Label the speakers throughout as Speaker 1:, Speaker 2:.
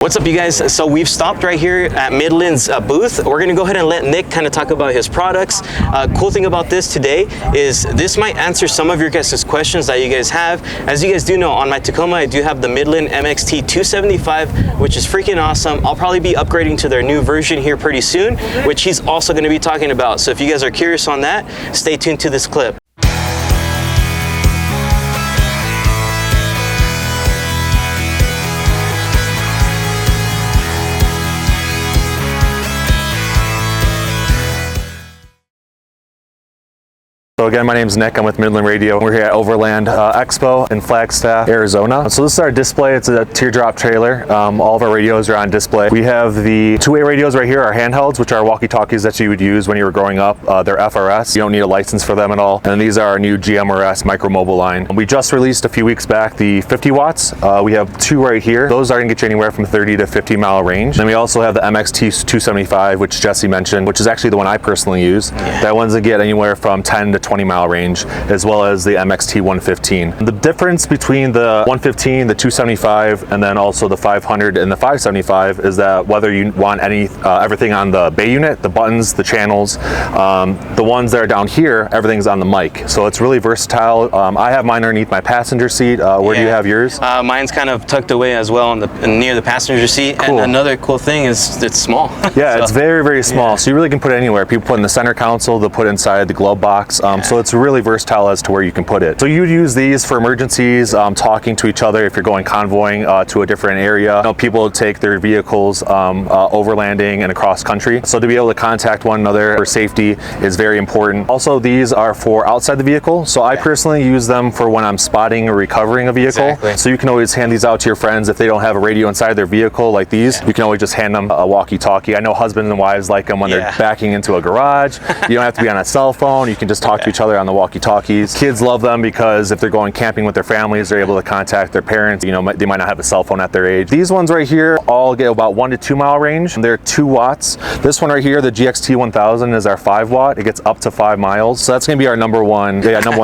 Speaker 1: What's up, you guys? So we've stopped right here at Midland's booth. We're gonna go ahead and let Nick kind of talk about his products. Cool thing about this today is this might answer some of your guys' questions that you guys have. As you guys do know, on my Tacoma, I do have the Midland MXT 275, which is freaking awesome. I'll probably be upgrading to their new version here pretty soon, which he's also gonna be talking about. So if you guys are curious on that, stay tuned to this clip.
Speaker 2: So again, my name is Nick. I'm with Midland Radio. We're here at Overland Expo in Flagstaff, Arizona. So this is our display. It's a teardrop trailer. All of our radios are on display. We have the two-way radios right here, our handhelds, which are walkie-talkies that you would use when you were growing up. They're FRS. You don't need a license for them at all. And these are our new GMRS micro-mobile line. We just released a few weeks back the 50 watts. We have two right here. Those are going to get you anywhere from 30 to 50 mile range. Then we also have the MXT 275, which Jesse mentioned, which is actually the one I personally use. Yeah. That one's to get anywhere from 10 to 20 mile range, as well as the MXT 115. The difference between the 115, the 275, and then also the 500 and the 575 is that whether you want everything on the bay unit, the buttons, the channels, the ones that are down here, everything's on the mic. So it's really versatile. I have mine underneath my passenger seat. Where do you have yours?
Speaker 1: Mine's kind of tucked away as well near the passenger seat. Cool. And another cool thing is it's small.
Speaker 2: Yeah, so, it's very, very small. Yeah. So you really can put it anywhere. People put in the center console, they'll put it inside the glove box. So it's really versatile as to where you can put it. So you'd use these for emergencies, talking to each other if you're going convoying to a different area. You know, people take their vehicles overlanding and across country. So to be able to contact one another for safety is very important. Also, these are for outside the vehicle. So I personally use them for when I'm spotting or recovering a vehicle. Exactly. So you can always hand these out to your friends if they don't have a radio inside their vehicle like these. You can always just hand them a walkie-talkie. I know husbands and wives like them when they're backing into a garage. You don't have to be on a cell phone. You can just talk to each other on the walkie-talkies. Kids love them because if they're going camping with their families, they're able to contact their parents. You know, they might not have a cell phone at their age. These ones right here all get about 1 to 2 mile range. They're 2 watts. This one right here, the GXT 1000, is our 5 watt. It gets up to 5 miles. So that's going to be our number one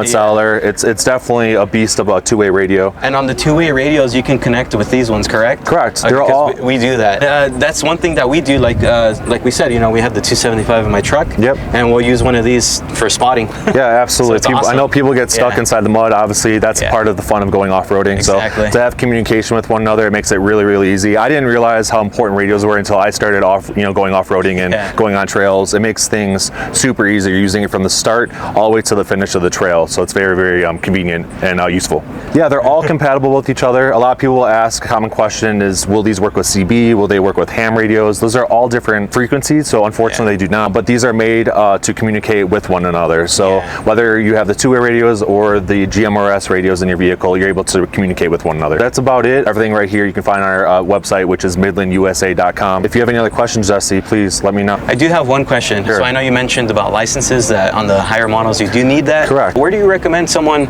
Speaker 2: seller. It's definitely a beast of a two-way radio.
Speaker 1: And on the two-way radios, you can connect with these ones, correct?
Speaker 2: Correct.
Speaker 1: They're all. We do that. That's one thing that we do. Like we said, you know, we have the 275 in my truck. Yep. And we'll use one of these for spotting.
Speaker 2: Yeah, absolutely. So awesome. I know people get stuck inside the mud. Obviously, that's part of the fun of going off-roading. Exactly. So to have communication with one another, it makes it really, really easy. I didn't realize how important radios were until I started going off-roading and going on trails. It makes things super easy. You're using it from the start all the way to the finish of the trail. So it's very, very convenient and useful. Yeah, they're all compatible with each other. A lot of people will ask, common question is, will these work with CB? Will they work with ham radios? Those are all different frequencies. So unfortunately, they do not. But these are made to communicate with one another. So whether you have the two-way radios or the GMRS radios in your vehicle, you're able to communicate with one another. That's about it. Everything right here you can find on our website, which is midlandusa.com. If you have any other questions, Jesse, please let me know.
Speaker 1: I do have one question. Sure. So I know you mentioned about licenses, that on the higher models you do need that.
Speaker 2: Correct.
Speaker 1: Where do you recommend someone,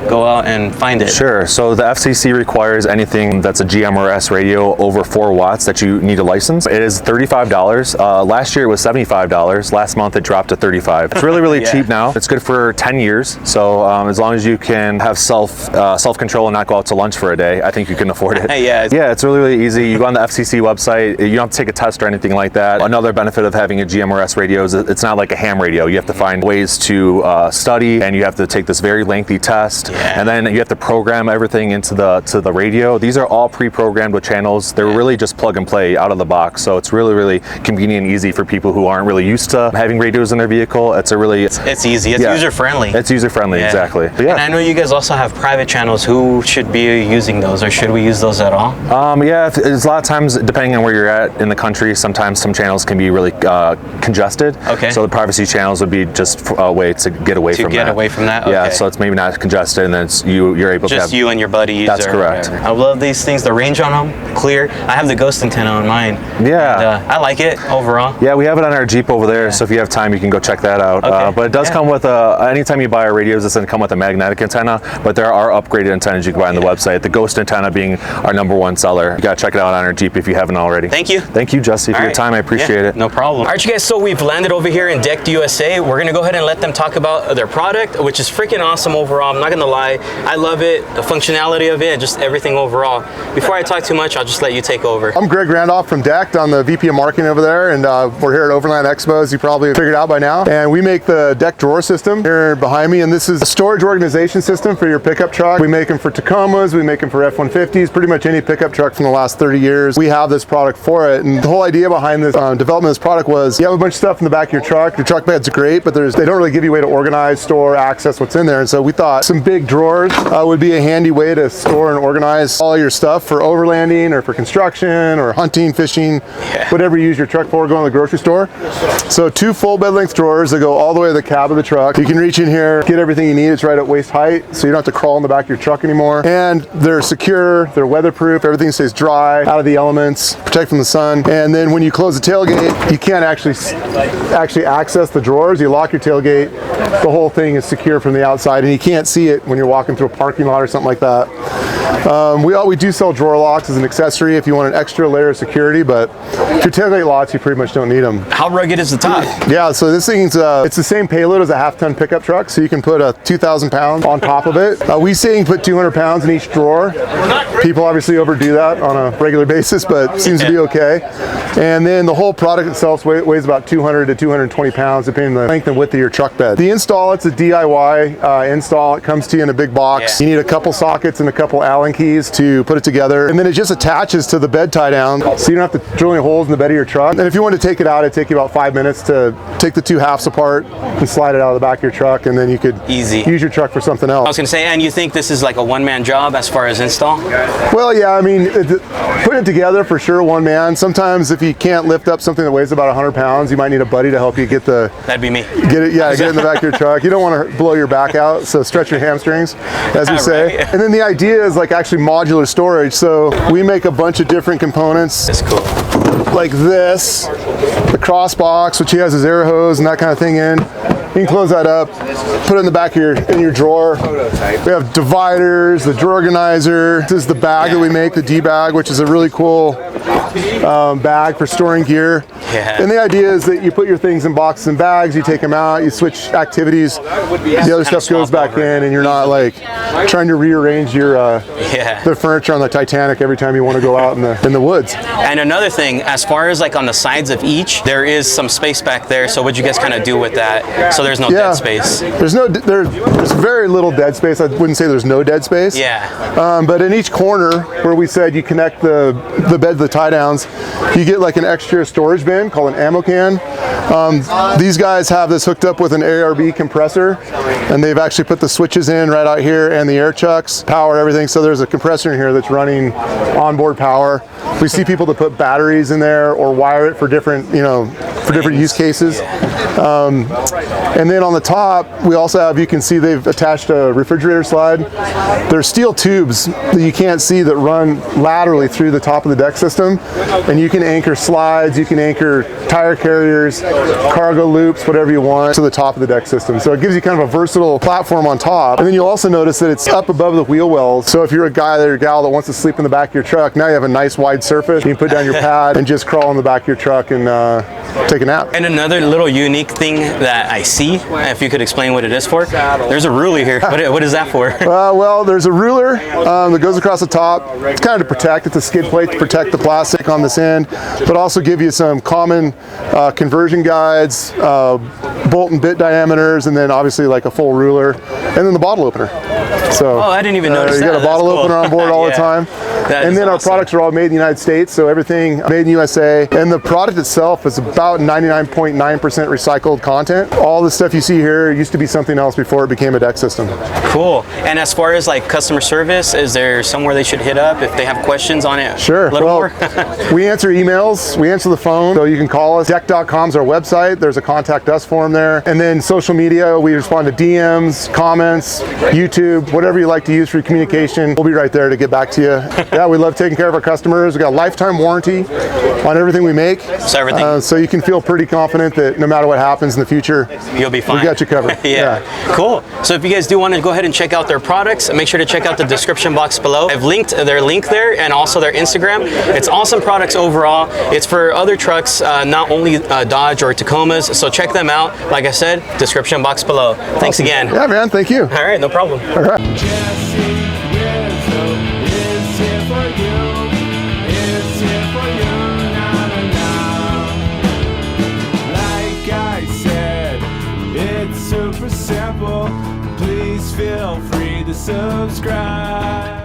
Speaker 1: go out and find it?
Speaker 2: Sure. So the FCC requires anything that's a GMRS radio over 4 watts that you need a license. It is $35. Last year it was $75. Last month it dropped to $35. It's really, really cheap now. It's good for 10 years. So as long as you can have self-control and not go out to lunch for a day, I think you can afford it. Yeah, it's really, really easy. You go on the FCC website, you don't have to take a test or anything like that. Another benefit of having a GMRS radio is it's not like a ham radio. You have to find ways to study, and you have to take this very lengthy test, and then you have to program everything into the radio. These are all pre-programmed with channels. They're really just plug and play out of the box. So it's really, really convenient and easy for people who aren't really used to having radios in their vehicle. It's
Speaker 1: easy. It's user-friendly.
Speaker 2: It's user-friendly, exactly.
Speaker 1: And I know you guys also have private channels. Who should be using those, or should we use those at all?
Speaker 2: It's a lot of times, depending on where you're at in the country, sometimes some channels can be really congested. Okay. So the privacy channels would be just a way to get away from that. To get
Speaker 1: away from that? Okay.
Speaker 2: Yeah, so it's maybe not congested, and then you're able to have...
Speaker 1: Just you and your buddies.
Speaker 2: That's correct.
Speaker 1: Whatever. I love these things. The range on them, clear. I have the ghost antenna on mine.
Speaker 2: Yeah.
Speaker 1: And, I like it overall.
Speaker 2: Yeah, we have it on our Jeep over there, so if you have time, you can go check that out. Okay. But it does come with anytime you buy our radios, it's going to come with a magnetic antenna, but there are upgraded antennas you can buy on the website. The Ghost antenna being our #1 seller. You got to check it out on our Jeep if you haven't already.
Speaker 1: Thank you.
Speaker 2: Thank you, Jesse, for your time. I appreciate it.
Speaker 1: No problem. All right, you guys, so we've landed over here in DECKED USA. We're going to go ahead and let them talk about their product, which is freaking awesome overall. I'm not going to lie. I love it, the functionality of it, just everything overall. Before I talk too much, I'll just let you take over.
Speaker 3: I'm Greg Randolph from DECKED. I'm the VP of Marketing over there, and we're here at Overland Expo, as you probably figured out by now. And we make the deck drawer system here behind me, and this is a storage organization system for your pickup truck. We make them for Tacomas, we make them for F-150s, pretty much any pickup truck from the last 30 years. We have this product for it, and the whole idea behind this development of this product was you have a bunch of stuff in the back of your truck bed's great, but they don't really give you a way to organize, store, access what's in there. And so we thought some big drawers would be a handy way to store and organize all your stuff for overlanding or for construction or hunting, fishing, whatever you use your truck for, going to the grocery store. So 2 full bed length drawers that go all the way to the cab of the truck. You can reach in here, get everything you need. It's right at waist height, so you don't have to crawl in the back of your truck anymore. And they're secure, they're weatherproof, everything stays dry, out of the elements, protect from the sun. And then when you close the tailgate, you can't actually access the drawers. You lock your tailgate, the whole thing is secure from the outside, and you can't see it when you're walking through a parking lot or something like that. We do sell drawer locks as an accessory if you want an extra layer of security, but if your tailgate locks, you pretty much don't need them.
Speaker 1: How rugged is the top?
Speaker 3: Yeah, so this thing's it's the same payload as a half-ton pickup truck, so you can put 2,000 pounds on top of it. We say you can put 200 pounds in each drawer. People obviously overdo that on a regular basis, but seems to be okay. And then the whole product itself weighs about 200 to 220 pounds, depending on the length and width of your truck bed. The install, it's a DIY install. It comes to you in a big box. You need a couple sockets and a couple Allen keys to put it together, and then it just attaches to the bed tie down, so you don't have to drill any holes in the bed of your truck. And if you want to take it out, it'd take you about 5 minutes to take the 2 halves apart and slide it out of the back of your truck, and then you could use your truck for something else.
Speaker 1: I was going to say, and you think this is like a one-man job as far as install?
Speaker 3: Well, yeah, I mean, putting it together for sure, one man. Sometimes if you can't lift up something that weighs about 100 pounds, you might need a buddy to help you get the...
Speaker 1: That'd be me.
Speaker 3: Get it in the back of your truck. You don't want to blow your back out, so stretch your hamstrings, as we say. Right. And then the idea is like actually modular storage. So we make a bunch of different components.
Speaker 1: That's cool.
Speaker 3: Like this, the cross box, which he has his air hose and that kind of thing in. You can close that up, put it in the back of in your drawer. We have dividers, the drawer organizer. This is the bag that we make, the D bag, which is a really cool bag for storing gear. And the idea is that you put your things in boxes and bags, you take them out, you switch activities, the other stuff goes back in, and you're not like trying to rearrange your the furniture on the Titanic every time you want to go out in the woods.
Speaker 1: And another thing, as far as like on the sides of each, there is some space back there. So what'd you guys kind of do with that? So there's no dead space.
Speaker 3: There's very little dead space. I wouldn't say there's no dead space. But in each corner where we said you connect the bed to the tie downs, you get like an extra storage bin called an ammo can. These guys have this hooked up with an ARB compressor, and they've actually put the switches in right out here and the air chucks, power, everything. So there's a compressor in here that's running onboard power. We see people that put batteries in there or wire it for different, different use cases. And then on the top, we also have, you can see they've attached a refrigerator slide. There's steel tubes that you can't see that run laterally through the top of the deck system. And you can anchor slides, you can anchor tire carriers, cargo loops, whatever you want to the top of the deck system. So it gives you kind of a versatile platform on top. And then you'll also notice that it's up above the wheel wells. So if you're a guy or a gal that wants to sleep in the back of your truck, now you have a nice wide surface. You can put down your pad and just crawl in the back of your truck and take a nap.
Speaker 1: And another little unique thing that I see, if you could explain what it is for, there's a ruler here. What is that for?
Speaker 3: Well, there's a ruler that goes across the top. It's kind of to protect. It's a skid plate to protect the plastic on this end, but also give you some common conversion guides, bolt and bit diameters, and then obviously like a full ruler, and then the bottle opener. So
Speaker 1: I didn't even notice that.
Speaker 3: You got a bottle opener on board all the time. And then our products are all made in the United States, so everything made in the USA. And the product itself is about 99.9% recycled content. All the stuff you see here used to be something else before it became a deck system.
Speaker 1: Cool. And as far as like customer service, is there somewhere they should hit up if they have questions on it?
Speaker 3: Sure. Well, we answer emails, we answer the phone, so you can call us. Deck.com is our website. There's a contact us form there. And then social media, we respond to DMs, comments, YouTube, whatever you like to use for your communication. We'll be right there to get back to you. Yeah, we love taking care of our customers. We got a lifetime warranty on everything we make.
Speaker 1: So everything.
Speaker 3: So you can feel pretty confident that no matter what happens in the future,
Speaker 1: you'll be fine.
Speaker 3: We got you covered.
Speaker 1: Yeah. Cool. So if you guys do want to go ahead and check out their products, make sure to check out the description box below. I've linked their link there and also their Instagram. It's awesome products overall. It's for other trucks, not only Dodge or Tacomas. So check them out. Like I said, description box below. Thanks again.
Speaker 3: Yeah, man. Thank you.
Speaker 1: All right, no problem.
Speaker 3: All right.
Speaker 4: JesseRizo is here for you. It's here for you. Like I said, it's super simple. Please feel free to subscribe.